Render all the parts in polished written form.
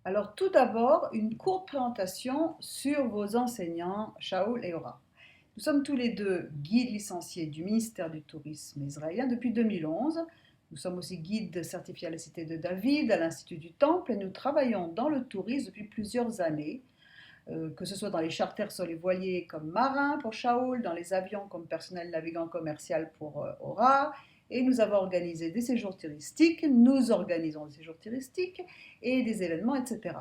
Alors tout d'abord, une courte présentation sur vos enseignants, Shaoul et Ora. Nous sommes tous les deux guides licenciés du ministère du Tourisme israélien depuis 2011. Nous sommes aussi guides certifiés à la Cité de David, à l'Institut du Temple, et nous travaillons dans le tourisme depuis plusieurs années, que ce soit dans les charters sur les voiliers comme marin pour Shaoul, dans les avions comme personnel navigant commercial pour Ora, et nous avons organisé des séjours touristiques, nous organisons des séjours touristiques et des événements, etc.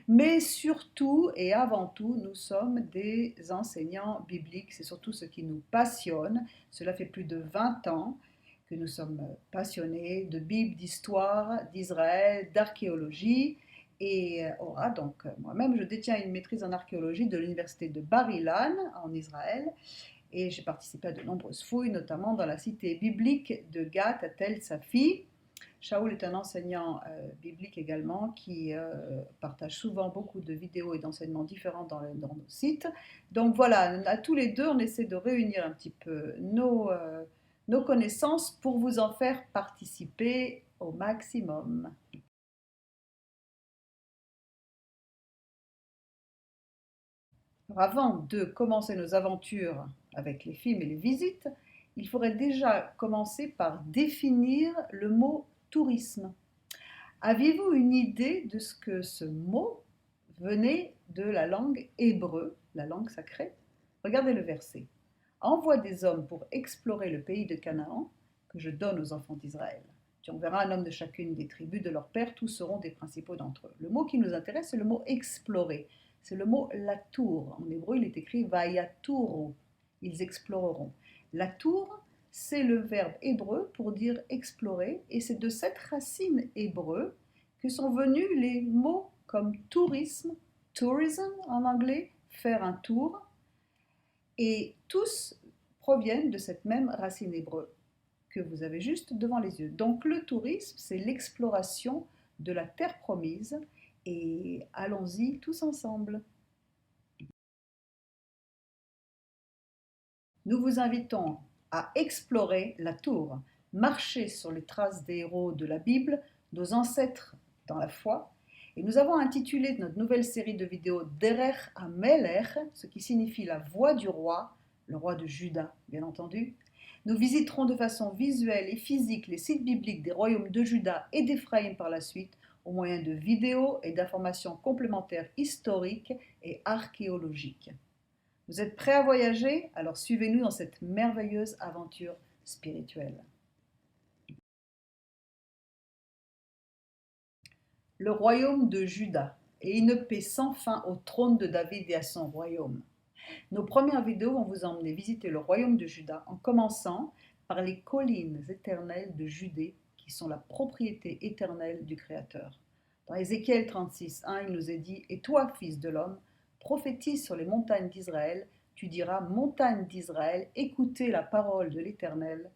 Mais surtout et avant tout, nous sommes des enseignants bibliques, c'est surtout ce qui nous passionne. Cela fait plus de 20 ans que nous sommes passionnés de Bible, d'histoire, d'Israël, d'archéologie. Et donc moi-même, je détiens une maîtrise en archéologie de l'université de Bar-Ilan en Israël. Et j'ai participé à de nombreuses fouilles, notamment dans la cité biblique de Gath à Tel Safi. Shaoul est un enseignant biblique également qui partage souvent beaucoup de vidéos et d'enseignements différents dans nos sites. Donc voilà, à tous les deux, on essaie de réunir un petit peu nos connaissances pour vous en faire participer au maximum. Alors avant de commencer nos aventures avec les films et les visites, il faudrait déjà commencer par définir le mot tourisme. Aviez-vous une idée de ce que ce mot venait de la langue hébreu, la langue sacrée? Regardez le verset. Envoie des hommes pour explorer le pays de Canaan que je donne aux enfants d'Israël. Tu enverras un homme de chacune des tribus de leur père, tous seront des principaux d'entre eux. Le mot qui nous intéresse, c'est le mot explorer. C'est le mot latour. En hébreu, il est écrit vayatouru. Ils exploreront. Latour, c'est le verbe hébreu pour dire explorer, et c'est de cette racine hébreu que sont venus les mots comme tourisme, tourism en anglais, faire un tour, et tous proviennent de cette même racine hébreu que vous avez juste devant les yeux. Donc le tourisme, c'est l'exploration de la terre promise, et allons-y tous ensemble. Nous vous invitons à explorer la tour, marcher sur les traces des héros de la Bible, nos ancêtres dans la foi. Et nous avons intitulé notre nouvelle série de vidéos Derech HaMelech, ce qui signifie la voie du roi, le roi de Juda, bien entendu. Nous visiterons de façon visuelle et physique les sites bibliques des royaumes de Juda et d'Éphraïm par la suite, au moyen de vidéos et d'informations complémentaires historiques et archéologiques. Vous êtes prêts à voyager? Alors suivez-nous dans cette merveilleuse aventure spirituelle. Le royaume de Juda et une paix sans fin au trône de David et à son royaume. Nos premières vidéos vont vous emmener visiter le royaume de Juda en commençant par les collines éternelles de Judée qui sont la propriété éternelle du Créateur. Dans Ézéchiel 36:1, il nous est dit « Et toi, fils de l'homme, prophétise sur les montagnes d'Israël, tu diras, montagnes d'Israël, écoutez la parole de l'Éternel.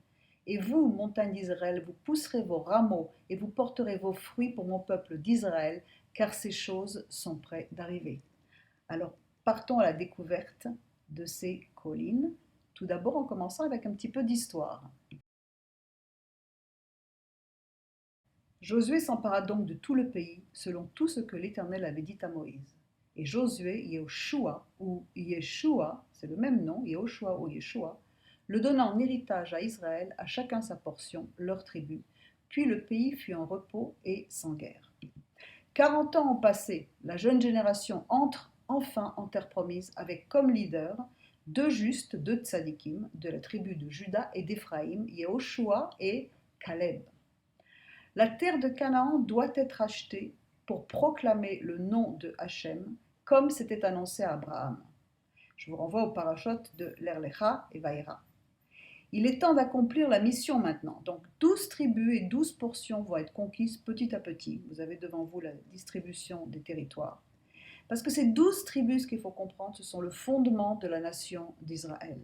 Et vous, montagnes d'Israël, vous pousserez vos rameaux et vous porterez vos fruits pour mon peuple d'Israël, car ces choses sont près d'arriver. » Alors, partons à la découverte de ces collines, tout d'abord en commençant avec un petit peu d'histoire. Josué s'empara donc de tout le pays, selon tout ce que l'Éternel avait dit à Moïse. Et Josué, Yehoshua, ou Yeshua, c'est le même nom, Yehoshua ou Yeshua, le donna en héritage à Israël, à chacun sa portion, leur tribu. Puis le pays fut en repos et sans guerre. 40 ans ont passé, la jeune génération entre enfin en terre promise avec comme leader deux justes, deux tzadikim, de la tribu de Juda et d'Éphraïm, Yehoshua et Caleb. La terre de Canaan doit être achetée pour proclamer le nom de Hachem, comme c'était annoncé à Abraham. Je vous renvoie au parachute de l'Erlecha et Vaïra. Il est temps d'accomplir la mission maintenant. Donc 12 tribus et 12 portions vont être conquises petit à petit. Vous avez devant vous la distribution des territoires. Parce que ces 12 tribus, ce qu'il faut comprendre, ce sont le fondement de la nation d'Israël.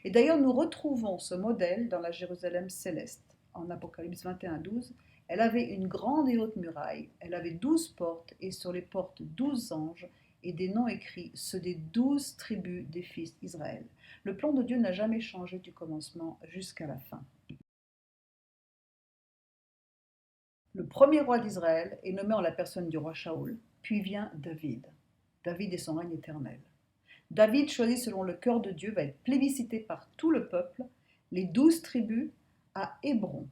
Et d'ailleurs, nous retrouvons ce modèle dans la Jérusalem céleste. En Apocalypse 21:12, elle avait une grande et haute muraille, elle avait 12 portes, et sur les portes 12 anges, et des noms écrits, ceux des 12 tribus des fils d'Israël. Le plan de Dieu n'a jamais changé du commencement jusqu'à la fin. Le premier roi d'Israël est nommé en la personne du roi Shaoul. Puis vient David. David et son règne éternel. David, choisi selon le cœur de Dieu, va être plébiscité par tout le peuple, les 12 tribus, à Hébron.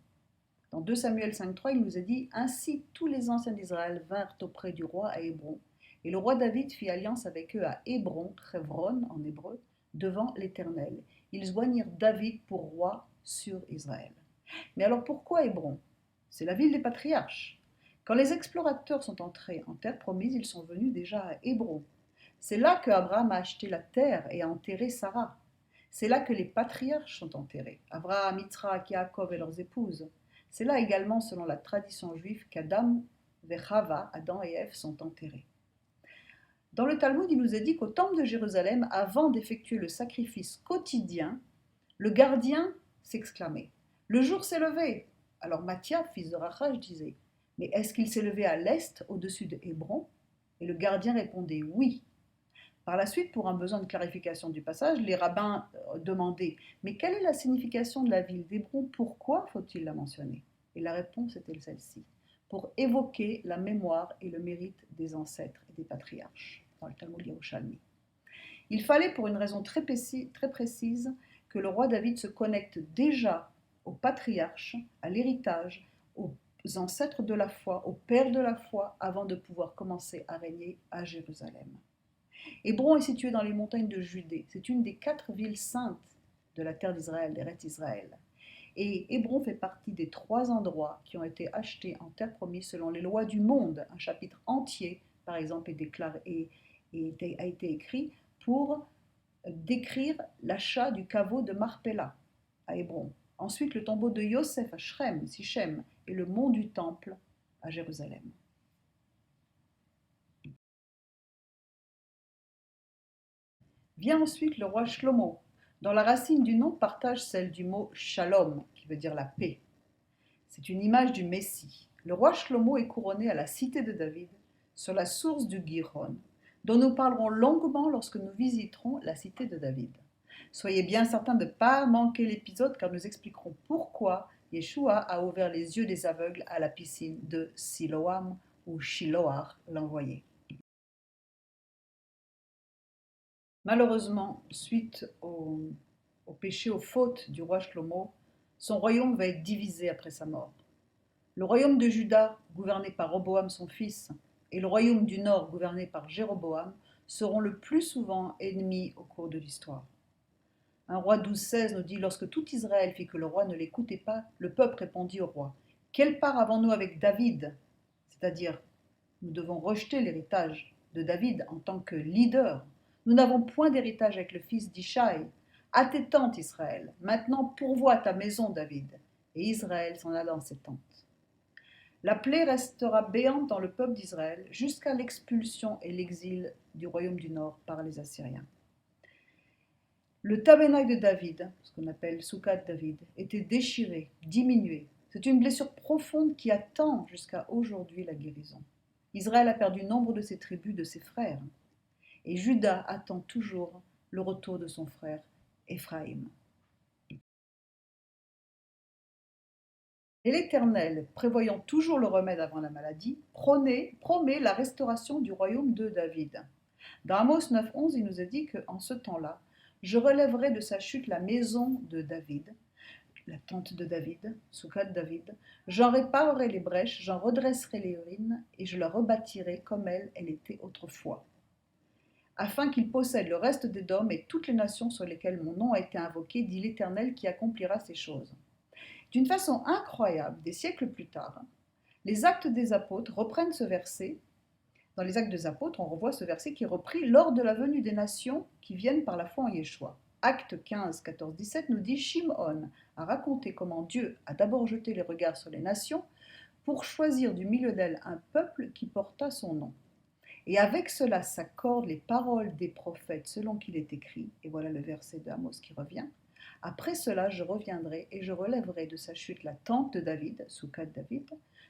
Dans 2 Samuel 5,3, il nous est dit « Ainsi tous les anciens d'Israël vinrent auprès du roi à Hébron, et le roi David fit alliance avec eux à Hébron, Chevron en hébreu, devant l'Éternel. Ils joignirent David pour roi sur Israël. » Mais alors pourquoi Hébron? C'est la ville des patriarches. Quand les explorateurs sont entrés en terre promise, ils sont venus déjà à Hébron. C'est là que Abraham a acheté la terre et a enterré Sarah. C'est là que les patriarches sont enterrés, Abraham, Yitzhak, Yaakov et leurs épouses. C'est là également, selon la tradition juive, qu'Adam et Chava, Adam et Ève, sont enterrés. Dans le Talmud, il nous est dit qu'au temple de Jérusalem, avant d'effectuer le sacrifice quotidien, le gardien s'exclamait « Le jour s'est levé !» Alors Mathia, fils de Rachaj, disait « Mais est-ce qu'il s'est levé à l'est, au-dessus de Hébron ?» Et le gardien répondait « Oui !» Par la suite, pour un besoin de clarification du passage, les rabbins demandaient « Mais quelle est la signification de la ville d'Hébron? Pourquoi faut-il la mentionner ?» Et la réponse était celle-ci « Pour évoquer la mémoire et le mérite des ancêtres et des patriarches » dans le Talmud Yerushalmi. Il fallait, pour une raison très précise, que le roi David se connecte déjà aux patriarches, à l'héritage, aux ancêtres de la foi, aux pères de la foi, avant de pouvoir commencer à régner à Jérusalem. Hébron est situé dans les montagnes de Judée. C'est une des 4 villes saintes de la terre d'Israël, d'Eretz Israël. Et Hébron fait partie des 3 endroits qui ont été achetés en terre promise selon les lois du monde. Un chapitre entier, par exemple, a été écrit pour décrire l'achat du caveau de Marpella à Hébron. Ensuite, le tombeau de Yosef à Sichem, et le mont du Temple à Jérusalem. Vient ensuite le roi Shlomo, dont la racine du nom partage celle du mot Shalom, qui veut dire la paix. C'est une image du Messie. Le roi Shlomo est couronné à la cité de David, sur la source du Gihon, dont nous parlerons longuement lorsque nous visiterons la cité de David. Soyez bien certains de ne pas manquer l'épisode car nous expliquerons pourquoi Yeshua a ouvert les yeux des aveugles à la piscine de Siloam ou Shiloar, l'envoyé. Malheureusement, suite au péché, aux fautes du roi Shlomo, son royaume va être divisé après sa mort. Le royaume de Juda, gouverné par Roboam son fils, et le royaume du nord, gouverné par Jéroboam, seront le plus souvent ennemis au cours de l'histoire. Un roi 12-16 nous dit « Lorsque tout Israël fit que le roi ne l'écoutait pas, le peuple répondit au roi « Quelle part avons-nous avec David ?» C'est-à-dire, nous devons rejeter l'héritage de David en tant que leader. Nous n'avons point d'héritage avec le fils d'Ishaï. À tes tentes, Israël. Maintenant, pourvois ta maison, David. Et Israël s'en alla dans ses tentes. La plaie restera béante dans le peuple d'Israël jusqu'à l'expulsion et l'exil du royaume du Nord par les Assyriens. Le tabernacle de David, ce qu'on appelle Soukhat David, était déchiré, diminué. C'est une blessure profonde qui attend jusqu'à aujourd'hui la guérison. Israël a perdu nombre de ses tribus, de ses frères. Et Juda attend toujours le retour de son frère Éphraïm. Et l'Éternel, prévoyant toujours le remède avant la maladie, promet la restauration du royaume de David. Dans Amos 9,11, il nous est dit qu'en ce temps-là, je relèverai de sa chute la maison de David, la tente de David, Soukhat David, j'en réparerai les brèches, j'en redresserai les ruines, et je la rebâtirai comme elle était autrefois, afin qu'il possède le reste des dômes et toutes les nations sur lesquelles mon nom a été invoqué, dit l'Éternel qui accomplira ces choses. D'une façon incroyable, des siècles plus tard, les Actes des Apôtres reprennent ce verset. Dans les Actes des Apôtres, on revoit ce verset qui est repris lors de la venue des nations qui viennent par la foi en Yeshua. Acte 15, 14, 17 nous dit « Shimon a raconté comment Dieu a d'abord jeté les regards sur les nations pour choisir du milieu d'elles un peuple qui porta son nom. Et avec cela s'accordent les paroles des prophètes selon qu'il est écrit. » Et voilà le verset de Amos qui revient. « Après cela, je reviendrai et je relèverai de sa chute la tente de David, Soukhat David.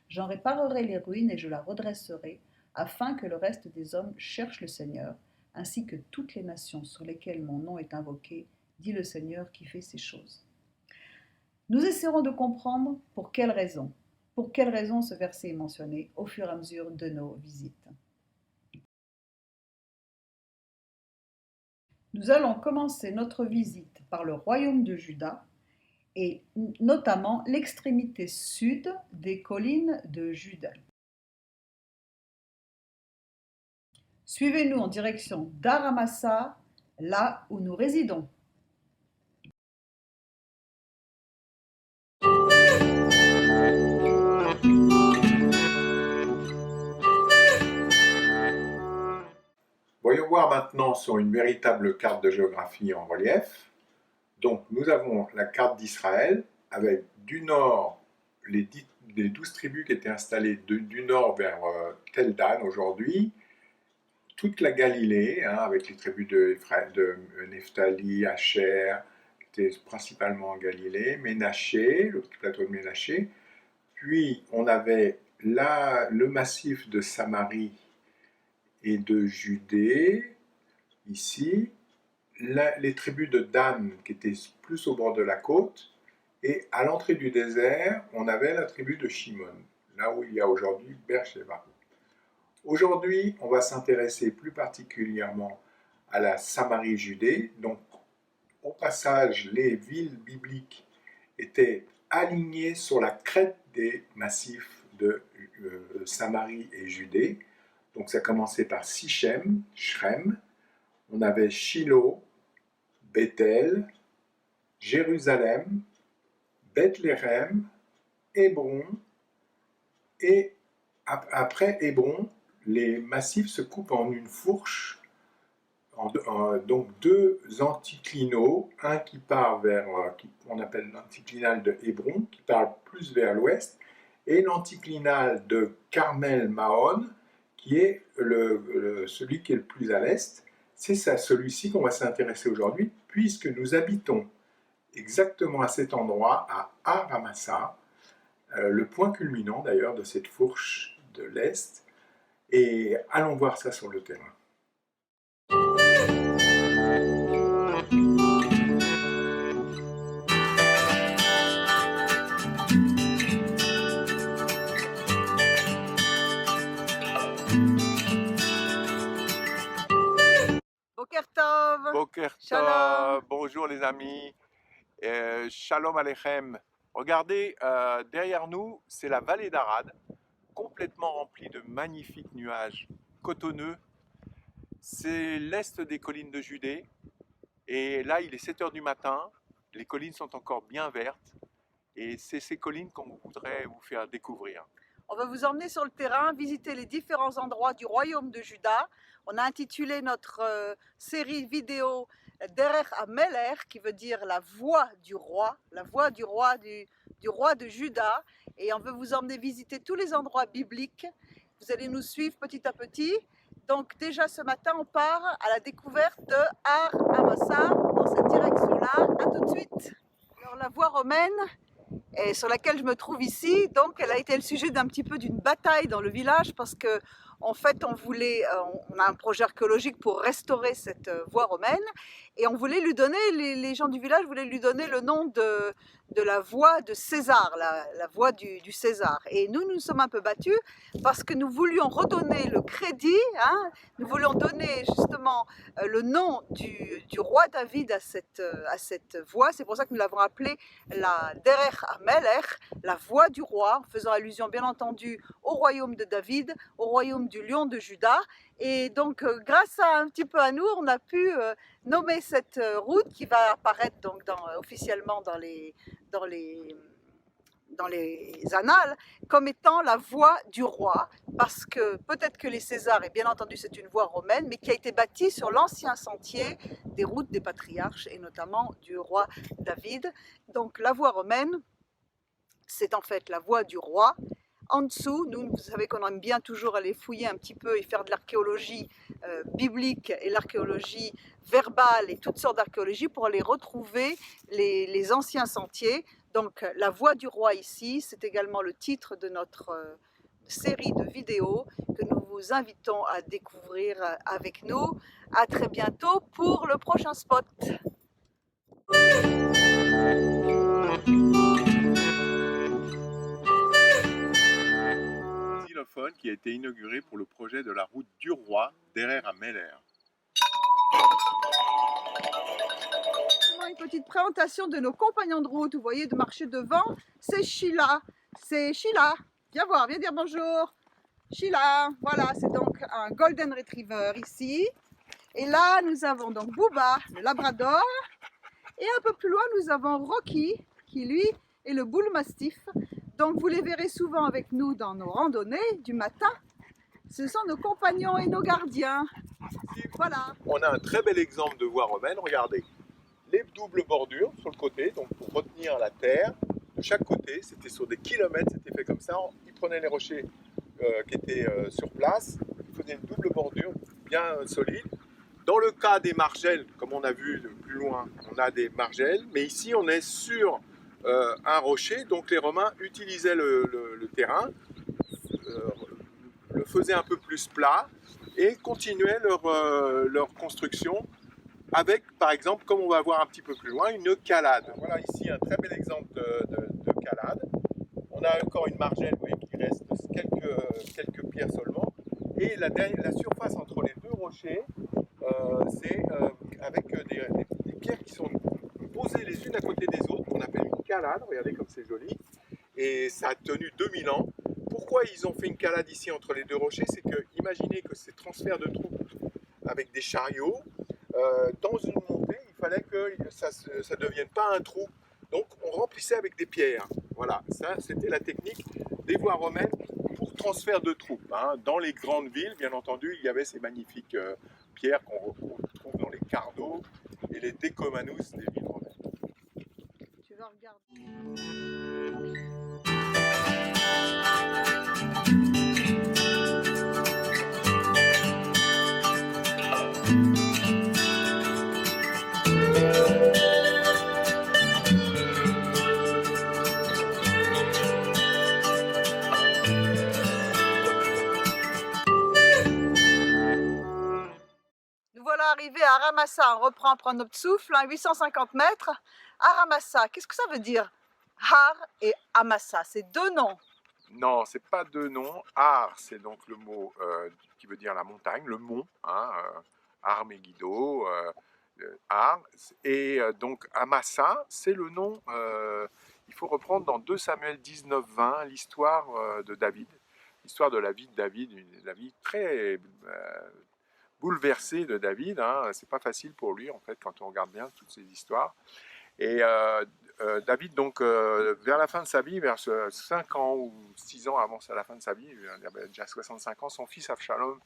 J'en réparerai les ruines et je la redresserai, afin que le reste des hommes cherche le Seigneur, ainsi que toutes les nations sur lesquelles mon nom est invoqué, dit le Seigneur qui fait ces choses. » Nous essaierons de comprendre pour quelle raison ce verset est mentionné au fur et à mesure de nos visites. Nous allons commencer notre visite par le royaume de Juda et notamment l'extrémité sud des collines de Juda. Suivez-nous en direction d'Aramassa, là où nous résidons. Voyons voir maintenant sur une véritable carte de géographie en relief. Donc nous avons la carte d'Israël avec du nord les 12 tribus qui étaient installées du nord vers Tel Dan aujourd'hui, toute la Galilée avec les tribus de Nephtali, Asher, qui étaient principalement en Galilée, Ménaché, le plateau de Ménaché, puis on avait le massif de Samarie et de Judée, ici, les tribus de Dan qui étaient plus au bord de la côte, et à l'entrée du désert, on avait la tribu de Shimon, là où il y a aujourd'hui Beersheba. Aujourd'hui, on va s'intéresser plus particulièrement à la Samarie-Judée. Donc, au passage, les villes bibliques étaient alignées sur la crête des massifs de Samarie et Judée. Donc, ça commençait par Sichem, Shrem. On avait Shiloh, Bethel, Jérusalem, Bethléem, Hébron, et après Hébron, les massifs se coupent en une fourche, donc deux anticlinaux, un qui part vers, on appelle l'anticlinal de Hébron, qui part plus vers l'ouest, et l'anticlinal de Carmel-Mahon, qui est celui qui est le plus à l'est. C'est celui-ci qu'on va s'intéresser aujourd'hui, puisque nous habitons exactement à cet endroit, à Aramassa, le point culminant d'ailleurs de cette fourche de l'Est. Et allons voir ça sur le terrain. Boker Tov. Boker Shalom. Tov, bonjour les amis, Shalom Aleichem. Regardez, derrière nous, c'est la vallée d'Arad, complètement remplie de magnifiques nuages cotonneux. C'est l'est des collines de Judée, et là il est 7 h du matin, les collines sont encore bien vertes, et c'est ces collines qu'on voudrait vous faire découvrir. On va vous emmener sur le terrain, visiter les différents endroits du royaume de Juda. On a intitulé notre série vidéo Derech HaMelech, qui veut dire la voix du roi du roi de Juda. Et on veut vous emmener visiter tous les endroits bibliques. Vous allez nous suivre petit à petit. Donc déjà ce matin, on part à la découverte de Har Amasa, dans cette direction-là. À tout de suite. Alors la voie romaine, et sur laquelle je me trouve ici, donc elle a été le sujet d'un petit peu d'une bataille dans le village parce que en fait on a un projet archéologique pour restaurer cette voie romaine et on voulait lui donner, les gens du village voulaient lui donner le nom de la voie de César, la voie du César. Et nous sommes un peu battus parce que nous voulions redonner le crédit, nous voulions donner justement le nom du roi David à cette voie. C'est pour ça que nous l'avons appelée la Derech HaMelech, la voie du roi, en faisant allusion bien entendu au royaume de David, au royaume du lion de Juda. Et donc grâce à un petit peu à nous, on a pu nommer cette route qui va apparaître donc officiellement dans les annales comme étant la voie du roi, parce que peut-être que les Césars, et bien entendu c'est une voie romaine, mais qui a été bâtie sur l'ancien sentier des routes des patriarches et notamment du roi David. Donc la voie romaine, c'est en fait la voie du roi. En dessous, vous savez qu'on aime bien toujours aller fouiller un petit peu et faire de l'archéologie biblique et l'archéologie verbale et toutes sortes d'archéologie pour aller retrouver les anciens sentiers. Donc la voie du roi ici, c'est également le titre de notre série de vidéos que nous vous invitons à découvrir avec nous. À très bientôt pour le prochain spot. Qui a été inauguré pour le projet de la route du roi Derer HaMelech. Une petite présentation de nos compagnons de route. Vous voyez, de marcher devant, c'est Sheila. C'est Sheila. Viens voir, viens dire bonjour. Sheila, voilà, c'est donc un Golden Retriever ici. Et là, nous avons donc Booba, le Labrador. Et un peu plus loin, nous avons Rocky, qui lui est le Bull Mastiff. Donc vous les verrez souvent avec nous dans nos randonnées du matin. Ce sont nos compagnons et nos gardiens. Voilà. On a un très bel exemple de voie romaine, regardez. Les doubles bordures sur le côté, donc pour retenir la terre de chaque côté, c'était sur des kilomètres, c'était fait comme ça. Ils prenaient les rochers qui étaient sur place, ils faisaient une double bordure bien solide. Dans le cas des margelles, comme on a vu plus loin, on a des margelles, mais ici on est sur un rocher, donc les Romains utilisaient le terrain, le faisaient un peu plus plat et continuaient leur construction avec, par exemple, comme on va voir un petit peu plus loin, une calade. Voilà ici un très bel exemple de calade. On a encore une margelle, vous voyez, qui reste quelques pierres seulement. Et la surface entre les deux rochers, c'est avec des pierres qui sont posées les unes à côté des autres, qu'on appelle une calade. Regardez comme c'est joli. Et ça a tenu 2000 ans. Pourquoi ils ont fait une calade ici entre les deux rochers? C'est que, imaginez que ces transferts de troupes avec des chariots, dans une montée, il fallait que ça ne devienne pas un trou. Donc on remplissait avec des pierres. Voilà, ça c'était la technique des voies romaines pour transfert de troupes. Hein. Dans les grandes villes, bien entendu, il y avait ces magnifiques pierres qu'on retrouve dans les cardos et les decumanus des villes romaines. Tu vas regarder. Nous voilà arrivés à Ramassa. On reprend, prendre notre souffle, 850 mètres. À Ramassa, qu'est-ce que ça veut dire? Har et Amassa, c'est deux noms. Non, c'est pas deux noms. Ar, c'est donc le mot qui veut dire la montagne, le mont, hein, Ar Megiddo, Ar. Et donc Amassa, c'est le nom. Il faut reprendre dans 2 Samuel 19-20 l'histoire de David, l'histoire de la vie de David, la vie très bouleversée de David. Hein. C'est pas facile pour lui en fait quand on regarde bien toutes ces histoires. Et David, donc, vers la fin de sa vie, vers 5 ans ou 6 ans avant la fin de sa vie, il avait déjà 65 ans, son fils Avshalom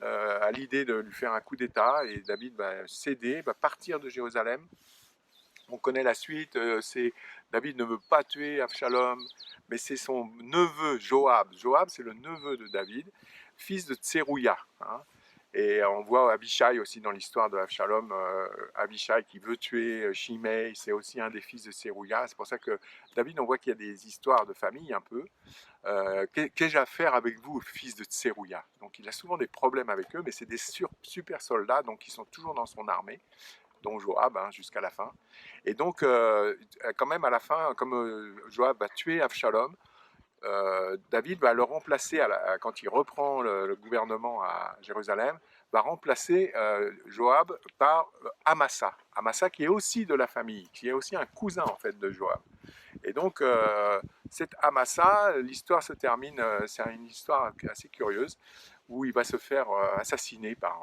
a l'idée de lui faire un coup d'État et David va céder, va partir de Jérusalem. On connaît la suite, David ne veut pas tuer Avshalom, mais c'est son neveu Joab. Joab, c'est le neveu de David, fils de Tserouïa. Hein. Et on voit Abishai aussi dans l'histoire de Avshalom, Abishai qui veut tuer Shimei, c'est aussi un des fils de Tserouïa. C'est pour ça que David, on voit qu'il y a des histoires de famille un peu. Qu'ai-je à faire avec vous, fils de Tserouïa? Donc il a souvent des problèmes avec eux, mais c'est des super soldats, donc ils sont toujours dans son armée, dont Joab, hein, jusqu'à la fin. Et donc, quand même à la fin, comme Joab va tuer Avshalom, David va le remplacer, quand il reprend le gouvernement à Jérusalem, va remplacer Joab par Amasa. Amasa qui est aussi de la famille, qui est aussi un cousin en fait de Joab. Et donc, cet Amasa, l'histoire se termine, c'est une histoire assez curieuse, où il va se faire assassiner par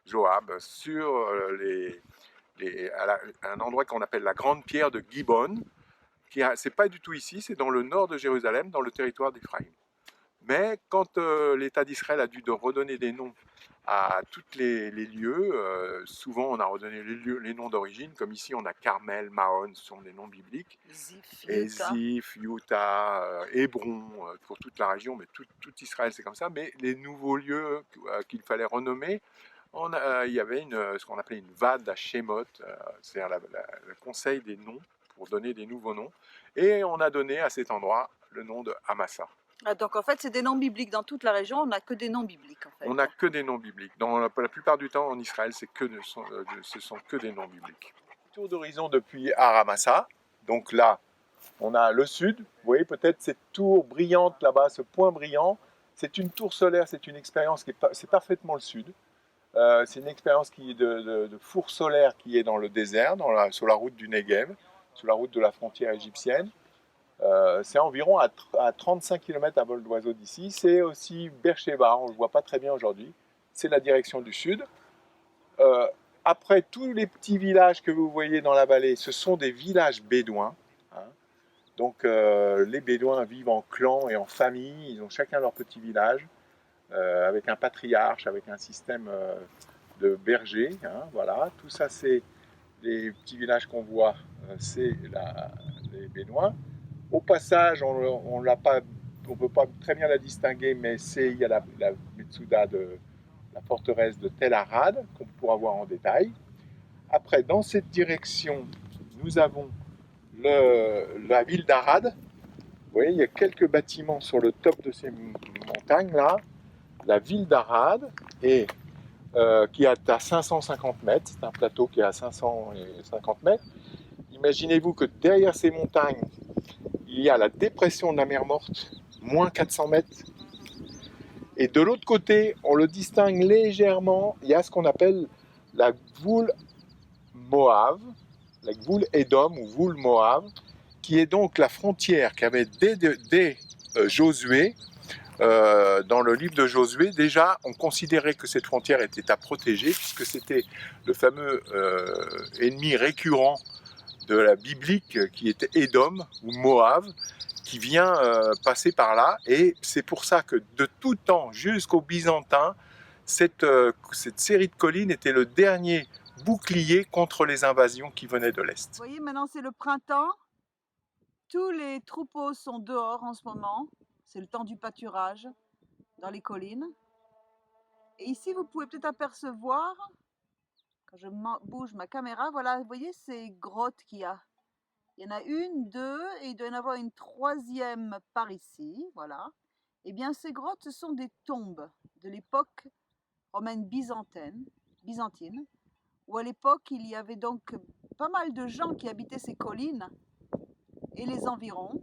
Joab sur un endroit qu'on appelle la Grande Pierre de Gibbon. C'est pas du tout ici, c'est dans le nord de Jérusalem, dans le territoire d'Éphraïm. Mais quand l'État d'Israël a dû redonner des noms à tous les lieux, souvent on a redonné les noms d'origine, comme ici on a Carmel, Mahon, ce sont des noms bibliques, Ziph, Utah, Hébron, pour toute la région, mais tout Israël c'est comme ça, mais les nouveaux lieux qu'il fallait renommer, il y avait ce qu'on appelait une vade à Shemot, c'est-à-dire le conseil des noms, pour donner des nouveaux noms, et on a donné à cet endroit le nom de Amasa. Ah, donc en fait c'est des noms bibliques, dans toute la région on n'a que des noms bibliques en fait. On n'a que des noms bibliques, la plupart du temps en Israël ce sont que des noms bibliques. Tour d'horizon depuis Aramassa, donc là on a le sud, vous voyez peut-être cette tour brillante là-bas, ce point brillant, c'est une tour solaire, c'est une expérience c'est parfaitement le sud. C'est une expérience de four solaire qui est dans le désert, sur la route du Negev, sur la route de la frontière égyptienne. C'est environ à 35 km à vol d'oiseau d'ici. C'est aussi Beersheba, on ne le voit pas très bien aujourd'hui. C'est la direction du sud. Euh, Après, tous les petits villages que vous voyez dans la vallée, ce sont des villages bédouins, hein. Donc les bédouins vivent en clans et en famille, ils ont chacun leur petit village, avec un patriarche, avec un système de bergers, hein, voilà. Tout ça, c'est les petits villages qu'on voit, c'est les bédouins. Au passage, on ne peut pas très bien la distinguer, mais il y a la Metsuda de la forteresse de Tel Arad, qu'on pourra voir en détail. Après, dans cette direction, nous avons la ville d'Arad. Vous voyez, il y a quelques bâtiments sur le top de ces montagnes-là. La ville d'Arad, qui est à 550 mètres. C'est un plateau qui est à 550 mètres. Imaginez-vous que derrière ces montagnes, il y a la dépression de la mer Morte, moins 400 mètres. Et de l'autre côté, on le distingue légèrement, il y a ce qu'on appelle la Gvoul Moav, la Gvoul Edom ou Gvoul Moav, qui est donc la frontière qu'avait dès Josué. Dans le livre de Josué, déjà, on considérait que cette frontière était à protéger, puisque c'était le fameux ennemi récurrent de la biblique qui était Édom ou Moab, qui vient passer par là. Et c'est pour ça que de tout temps jusqu'aux Byzantins, cette série de collines était le dernier bouclier contre les invasions qui venaient de l'Est. Vous voyez, maintenant c'est le printemps. Tous les troupeaux sont dehors en ce moment. C'est le temps du pâturage dans les collines. Et ici, vous pouvez peut-être apercevoir, quand je bouge ma caméra, voilà, vous voyez ces grottes qu'il y a. Il y en a une, deux, et il doit y en avoir une troisième par ici, voilà. Eh bien, ces grottes, ce sont des tombes de l'époque romaine byzantine, où à l'époque, il y avait donc pas mal de gens qui habitaient ces collines et les environs.